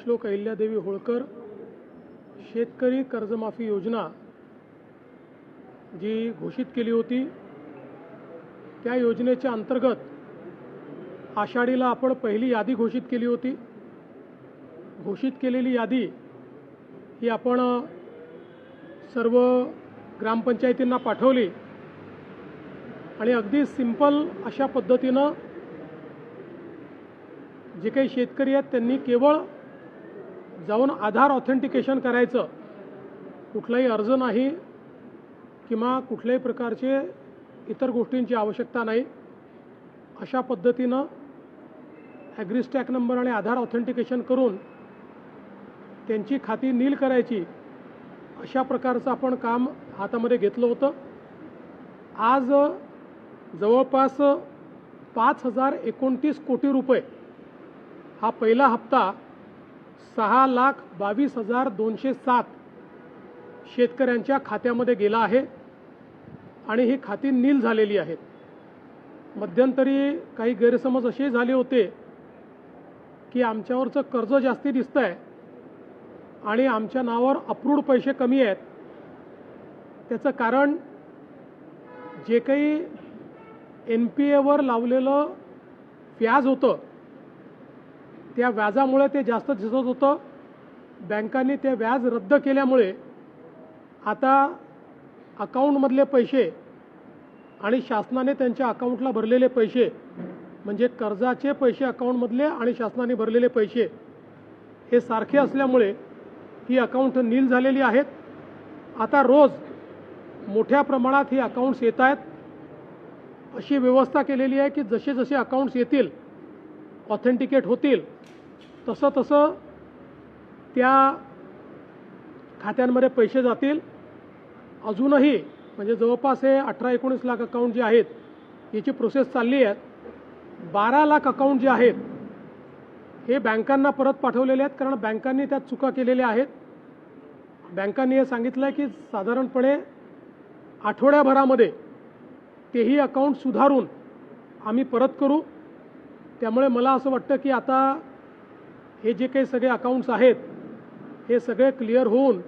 पुण्यश्लोक अहिल्यादेवी होळकर शेतकरी कर्जमाफी योजना जी घोषित केली होती त्या योजनेच्या अंतर्गत आषाढीला आपण पहिली यादी घोषित केली होती। घोषित केलेली यादी ही आपण सर्व ग्रामपंचायतींना पाठवली आणि अगदी सिंपल अशा पद्धतीनं जे काही शेतकरी आहेत त्यांनी केवळ जाऊन आधार ऑथेंटिकेशन करायचं, कुठलाही अर्ज नाही किंवा कुठल्याही प्रकारचे इतर गोष्टींची आवश्यकता नाही। अशा पद्धतीनं ॲग्रीस्टॅक नंबर आणि आधार ऑथेंटिकेशन करून त्यांची खाती नील करायची, अशा प्रकारचं आपण काम हातामध्ये घेतलं होतं। आज जवळपास 5029 कोटी रुपये हा पहिला हप्ता 6,22,207 शेतकऱ्यांच्या खात्यामध्ये गेला आहे आणि ही खाती नील झालेली आहेत। मध्यंतरी काही गैरसमज असे झाले होते की आमच्यावरचं कर्ज जास्ती दिसतंय आणि आमच्या नावावर अप्रूव्ड पैसे कमी आहेत। त्याचं कारण जे काही NPAवर लावलेलं व्याज होतं त्या व्याजामुळे ते जास्त दिसत होतं। बँकांनी ते व्याज रद्द केल्यामुळे आता अकाउंटमधले पैसे आणि शासनाने त्यांच्या अकाउंटला भरलेले पैसे, म्हणजे कर्जाचे पैसे अकाउंटमधले आणि शासनाने भरलेले पैसे हे सारखे असल्यामुळे ही अकाउंट नील झालेली आहेत। आता रोज मोठ्या प्रमाणात ही अकाउंट्स येत आहेत। अशी व्यवस्था केलेली आहे की जसे जसे अकाउंट्स येतील, ऑथेंटिकेट होतील, तसं तसं त्या खात्यांमध्ये पैसे जातील। अजूनही म्हणजे जवळपास हे 18-19 लाख अकाउंट जे आहेत याची प्रोसेस चालली आहे। 12 लाख अकाउंट जे आहेत हे बँकांना परत पाठवलेले आहेत, कारण बँकांनी त्यात चुका केलेल्या आहेत। बँकांनी हे सांगितलं आहे की साधारणपणे आठवड्याभरामध्ये तेही अकाउंट सुधारून आम्ही परत करू। त्यामुळे मला असं वाटतं की आता हे जे काही सगळे अकाउंट्स आहेत हे सगळे क्लिअर होऊन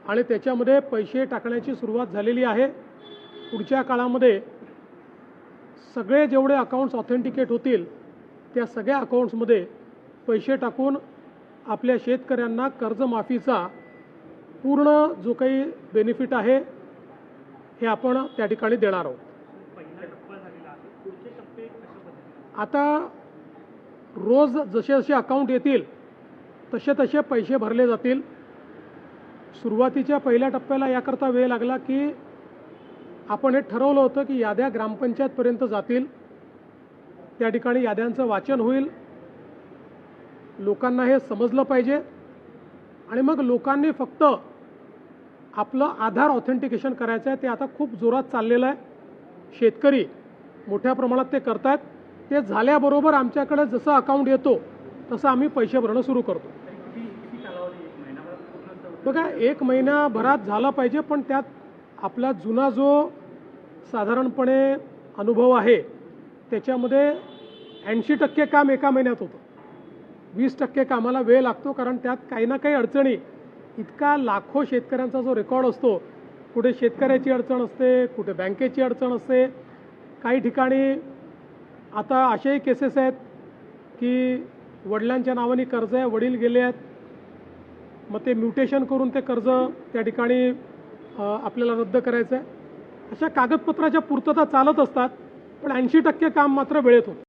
आणि त्याच्यामध्ये पैसे टाकण्याची सुरुवात झालेली आहे। पुढच्या काळामध्ये सगळे जेवढे अकाउंट्स ऑथेंटिकेट होतील त्या सगळ्या अकाउंट्समध्ये पैसे टाकून आपल्या शेतकऱ्यांना कर्जमाफीचा पूर्ण जो काही बेनिफिट आहे हे आपण त्या ठिकाणी देणार आहोत। आता रोज जसे जसे अकाउंट येतील तसे तसे पैसे भरले जातील। सुरुवातीच्या पहिल्या टप्प्याला याकरता वेळ लागला की आपण हे ठरवलं होतं की याद्या ग्रामपंचायतपर्यंत जातील, त्या ठिकाणी याद्यांचं वाचन होईल, लोकांना हे समजलं पाहिजे आणि मग लोकांनी फक्त आपलं आधार ऑथेंटिकेशन करायचं आहे। ते आता खूप जोरात चाललेलं आहे। शेतकरी मोठ्या प्रमाणात ते करतात। ते झाल्याबरोबर आमच्याकडे जसं अकाउंट येतो तसं आम्ही पैसे भरणं सुरू करतो। बघा, 1 महिन्याभरात झालं पाहिजे, पण त्यात आपला जुना जो साधारणपणे अनुभव आहे त्याच्यामध्ये 80% काम एका महिन्यात होतं। 20% कामाला वेळ लागतो, कारण त्यात काही ना काही अडचणी, इतका लाखो शेतकऱ्यांचा जो रेकॉर्ड असतो, कुठे शेतकऱ्याची अडचण असते, कुठे बँकेची अडचण असते, काही ठिकाणी आता अशाही केसेस आहेत की वडिलांच्या नावाने कर्ज आहे, वडील गेले आहेत, मग ते म्युटेशन करून ते कर्ज त्या ठिकाणी आपल्याला रद्द करायचं आहे। अशा कागदपत्राच्या पूर्तता चालत असतात, पण 80% काम मात्र वेळेत होतं।